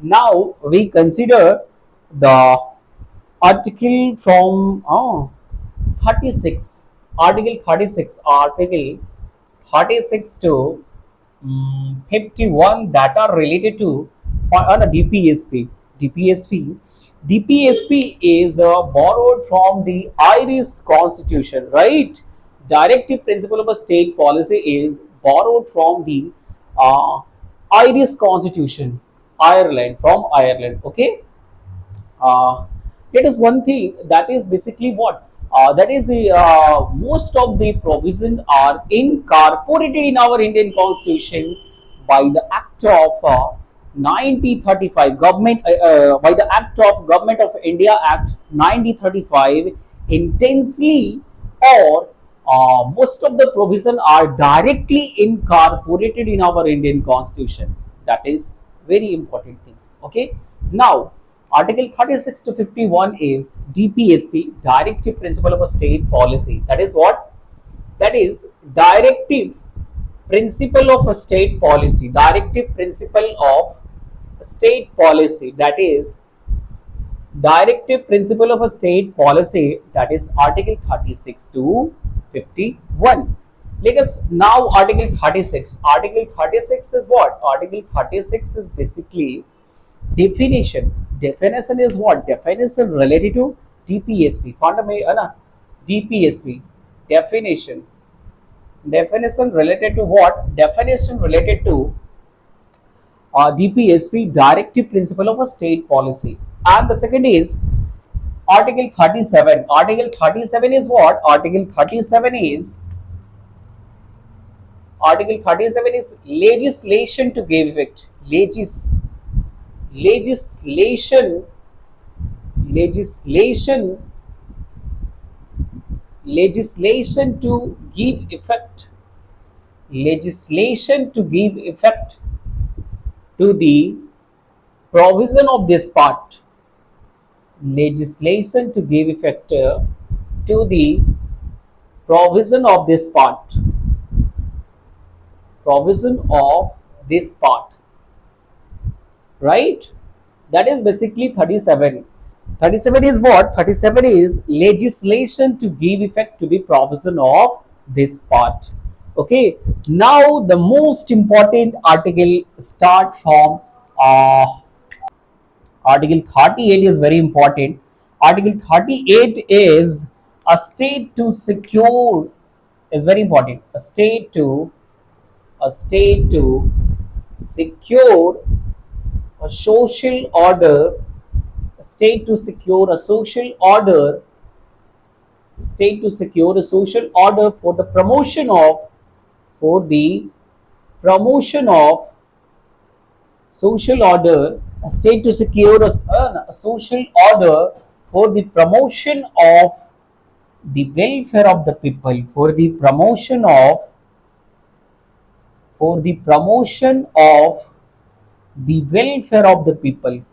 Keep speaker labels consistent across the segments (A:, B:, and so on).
A: Now we consider the article from 36, article 36 to 51 that are related to the DPSP. DPSP. DPSP is borrowed from the Irish Constitution, right? Directive principle of a state policy is borrowed from the uh, Irish Constitution, Ireland, from Ireland. Okay, uh, it is one thing that is basically what that is most of the provisions are incorporated in our Indian Constitution by the Act of 1935 government by the Act of Government of India Act 1935 intensely, or most of the provisions are directly incorporated in our Indian Constitution. That is very important thing. Okay, now Article 36 to 51 is DPSP, Directive Principle of a State Policy. That is what? That is Directive Principle of a State Policy. Directive Principle of State Policy. That is Directive Principle of a State Policy. That is Article 36 to 51. Let us now Article 36. Article 36 is what? Article 36 is basically definition. Definition is what? Definition related to DPSP. DPSP. Definition. Definition related to what? Definition related to DPSP, Directive Principle of a State Policy. And the second is Article 37. Article 37 is what? Article 37 is legislation to give effect. Legislation legislation legislation to give effect, legislation to give effect to the provision of this part, legislation to give effect to the provision of this part, provision of this part, right? That is basically 37. 37 is what? 37 is legislation to give effect to the provision of this part. Okay, now the most important article start from uh, article 38 is very important. Article 38 is a state to secure, is very important. A state to secure a social order, a state to secure a social order, state to secure a social order for the promotion of, for the promotion of social order, a state to secure a social order for the promotion of the welfare of the people, for the promotion of, for the promotion of the welfare of the people,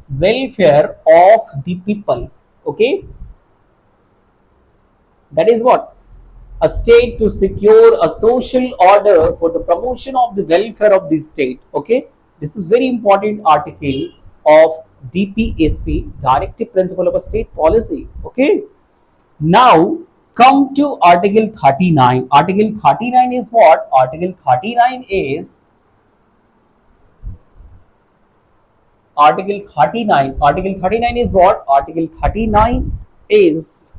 A: welfare of the people. Okay, that is what? A state to secure a social order for the promotion of the welfare of the state. Okay, this is very important article of DPSP, Directive Principle of a State Policy. Okay, now come to Article 39. Article 39 is what? Article 39 is what? Article 39 is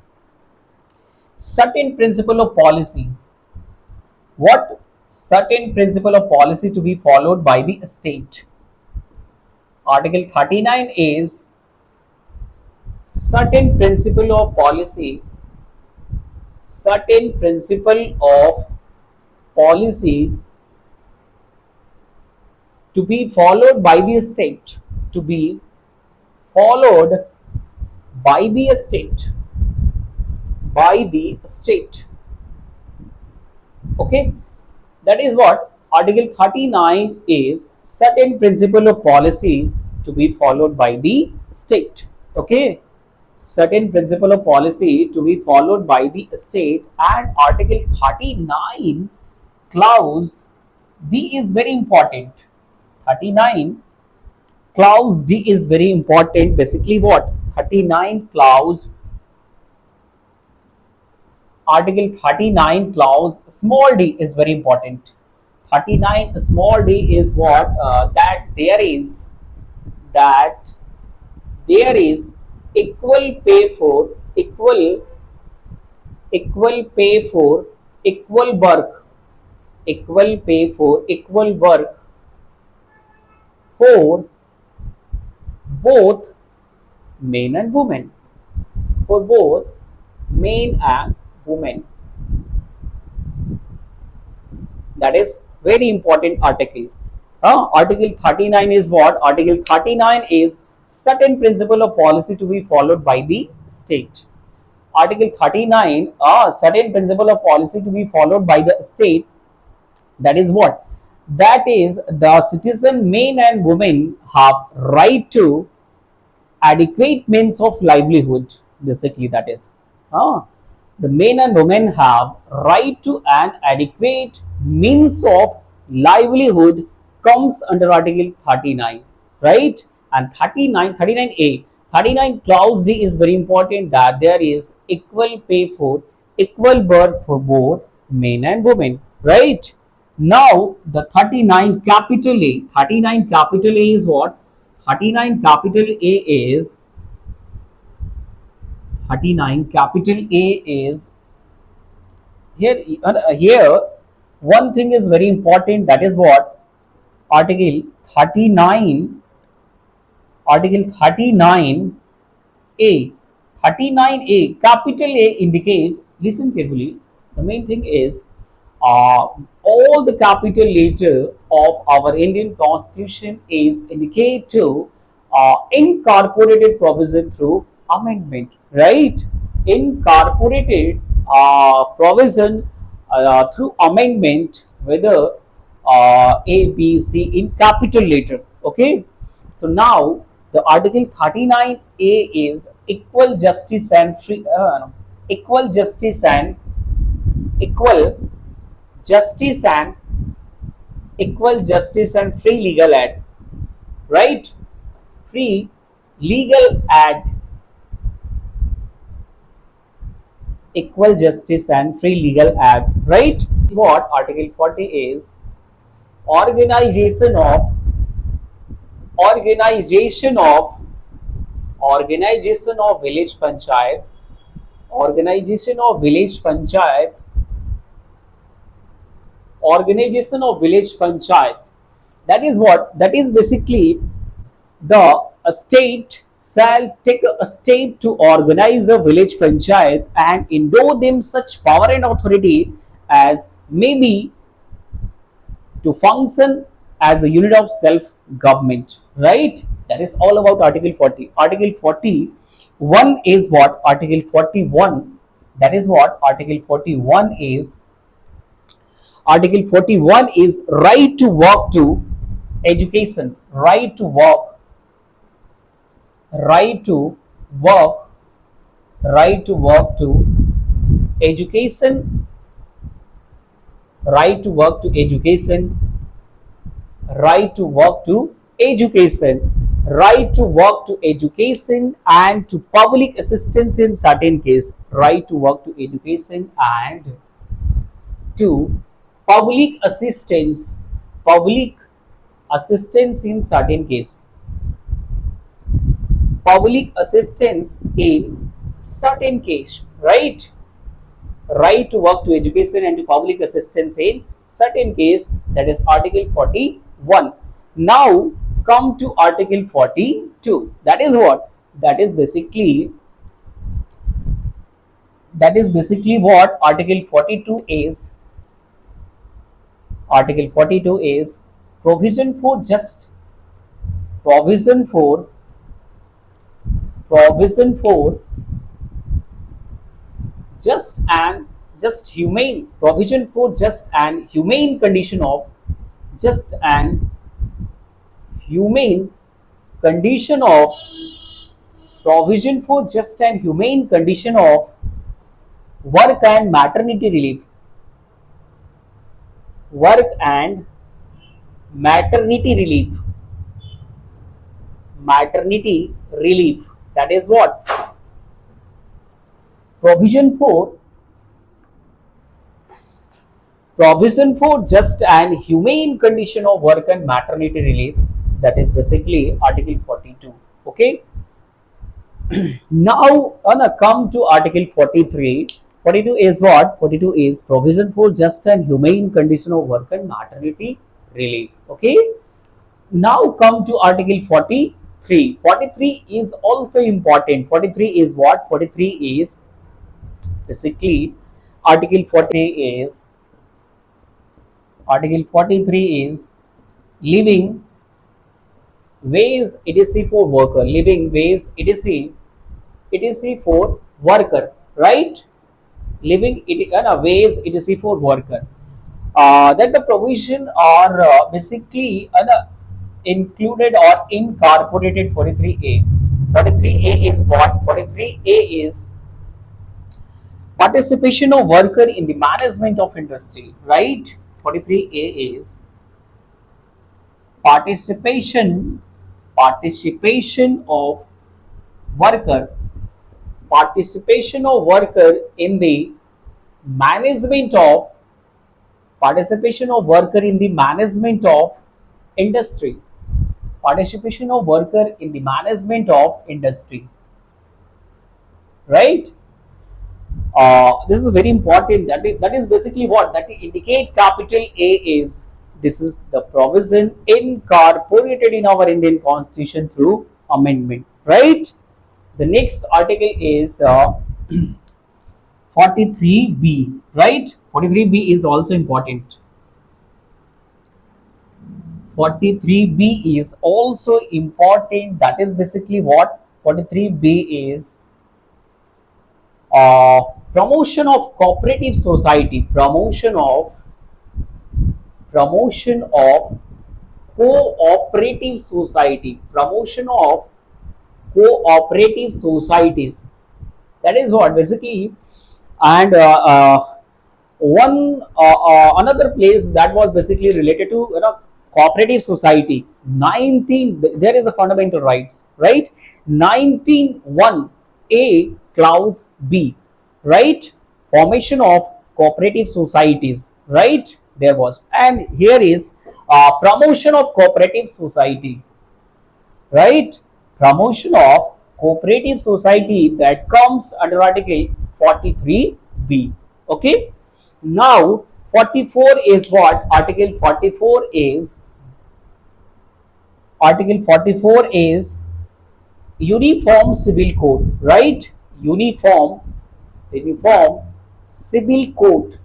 A: certain principle of policy. What? Certain principle of policy to be followed by the state. Article 39 is certain principle of policy, certain principle of policy to be followed by the state, to be followed by the state, by the state. Okay, that is what Article 39 is, certain principle of policy to be followed by the state. Okay, certain principle of policy to be followed by the state. And Article 39 clause B is very important. 39 clause D is very important. Basically what? 39 clause, article 39 clause small d is very important. 39 small d is what? That there is equal pay for equal pay for equal work, equal pay for equal work for both men and women, for both men and women. That is very important article. Article 39 is what? Article 39 is certain principle of policy to be followed by the state. Article 39, certain principle of policy to be followed by the state. That is what? That is the citizen men and women have right to adequate means of livelihood. Basically, that is. Uh, the men and women have right to an adequate means of livelihood comes under Article 39, right? And 39a, 39 clause D is very important, that there is equal pay for equal work for both men and women, right? Now the 39 capital A, 39 capital A is what? 39 capital A is 39 capital A is here one thing is very important, that is what? Article 39, article 39 a, 39a capital A indicates, listen carefully, the main thing is all the capital letter of our Indian Constitution is indicate to incorporated provision through amendment, right? Incorporated provision through amendment, whether A, B, C in capital letter. Okay, so now the Article 39A is equal justice and free, equal justice and equal justice and equal justice and free legal aid, right? Free legal aid, equal justice and free legal aid, right? What Article 40 is? Organization of organization of organization of village panchayat, organization of village panchayat, organization of village panchayat. That is what? That is basically the state shall take a step to organize a village panchayat and endow them such power and authority as may be to function as a unit of self government, right? That is all about Article 40. Article 41 is what? Article 41, that is what? Article 41 is, Article 41 is right to work to education, right to work, right to work, right to work to education, right to work to education, right to work to education, right to work to education and to public assistance in certain case, right to work to education and to public assistance in certain case, public assistance in certain case, right? Right to work to education and to public assistance in certain case, that is Article 41. Now come to Article 42. That is what? That is basically what Article 42 is. Article 42 is provision for just provision for provision for just and just humane provision for just and humane condition of just and humane condition of provision for just and humane condition of work and maternity relief, work and maternity relief, maternity relief. That is what? Provision for just and humane condition of work and maternity relief. That is basically Article 42. Okay. Now, gonna come to Article 43. 42 is what? 42 is provision for just and humane condition of work and maternity relief. Okay. Now come to Article 43. 43 is also important. 43 is what? 43 is basically Article 43 is Article 43 is living wage etc for worker. Living wage etc for worker. Right? Living wage etc for worker. That the provision are basically included or incorporated 43A. 43A is what? 43A is participation of worker in the management of industry, right? 43A is participation of worker in the management of industry. Participation of worker in the management of industry, right? This is very important. That is basically what? That indicate capital A is, this is the provision incorporated in our Indian Constitution through amendment, right? The next article is 43B, right? 43B is also important. 43B is also important. That is basically what? 43B is promotion of cooperative society, promotion of cooperative society, promotion of cooperative societies. That is what basically. And one another place that was basically related to cooperative society. 19, there is a fundamental rights, right? 19(1)(a) clause B, right? Formation of cooperative societies, right? There was, and here is promotion of cooperative society, right? Promotion of cooperative society, that comes under Article 43B. Okay. Now 44 is what? Article 44 is uniform civil code, right? Uniform civil code.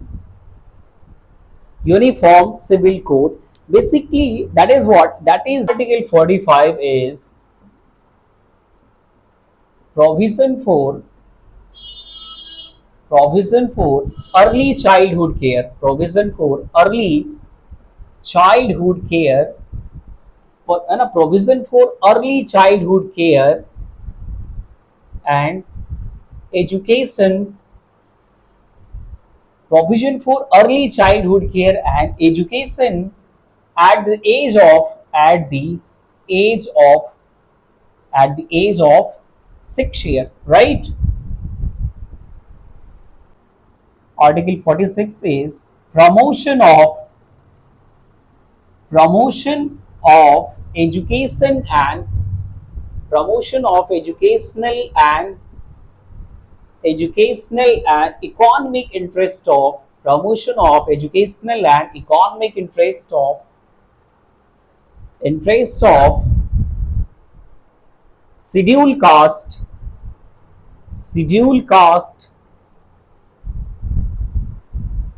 A: Uniform civil code. Basically, that is what? That is Article 45 is provision for early childhood care. Provision for early childhood care. Provision for early childhood care and education. Provision for early childhood care and education at the age of 6 years, right? Article 46 is promotion of education and economic interest of scheduled caste,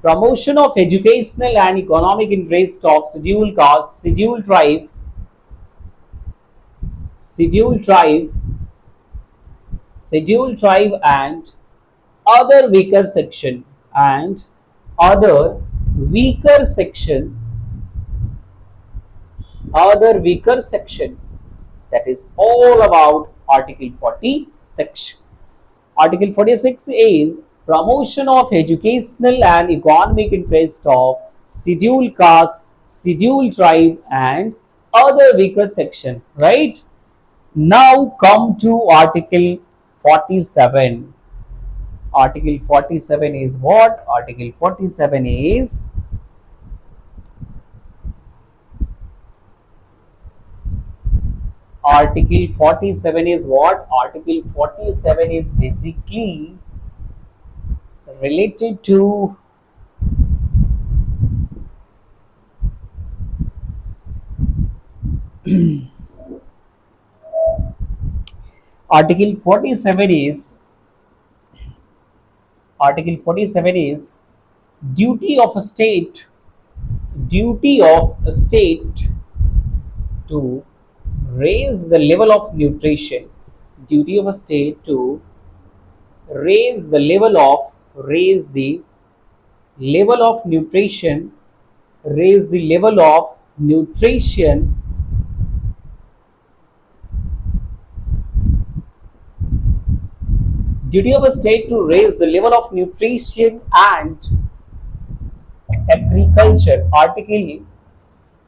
A: promotion of educational and economic interest of scheduled caste, scheduled tribe and other weaker section, other weaker section. That is all about Article 46. Article 46 is promotion of educational and economic interest of scheduled caste, scheduled tribe and other weaker section, right? Now come to Article 47. Article 47 is what? Article 47 is Article 47 is what? Article 47 is basically related to Article 47 is Article 47 is duty of a state duty of a state to raise the level of nutrition, duty of a state to raise the level of nutrition raise the level of nutrition duty of a state to raise the level of nutrition and agriculture. Article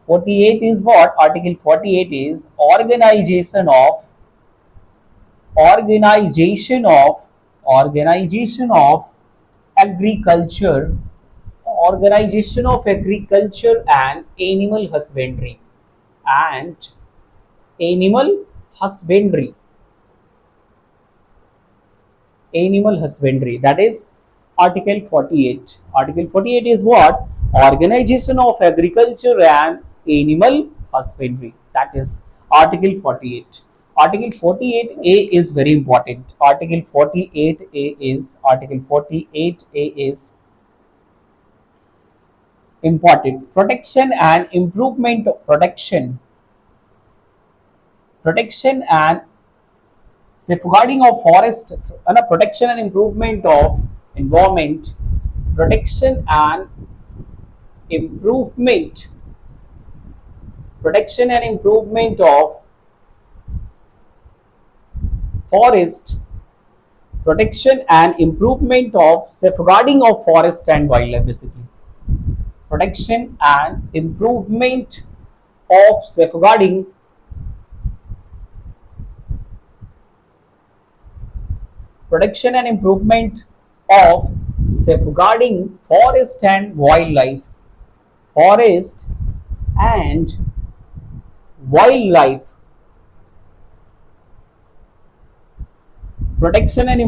A: 48 is what? Article 48 is organization of agriculture, and and animal husbandry that is Article 48. Article 48 is what? Organization of agriculture and animal husbandry, that is Article 48. Article 48A is very important. Article 48A is important. Protection and safeguarding of forest, protection and improvement of environment, protection and improvement of forest, protection and improvement of safeguarding of forest and wildlife, basically protection and improvement of safeguarding forest and wildlife, forest and wildlife, protection and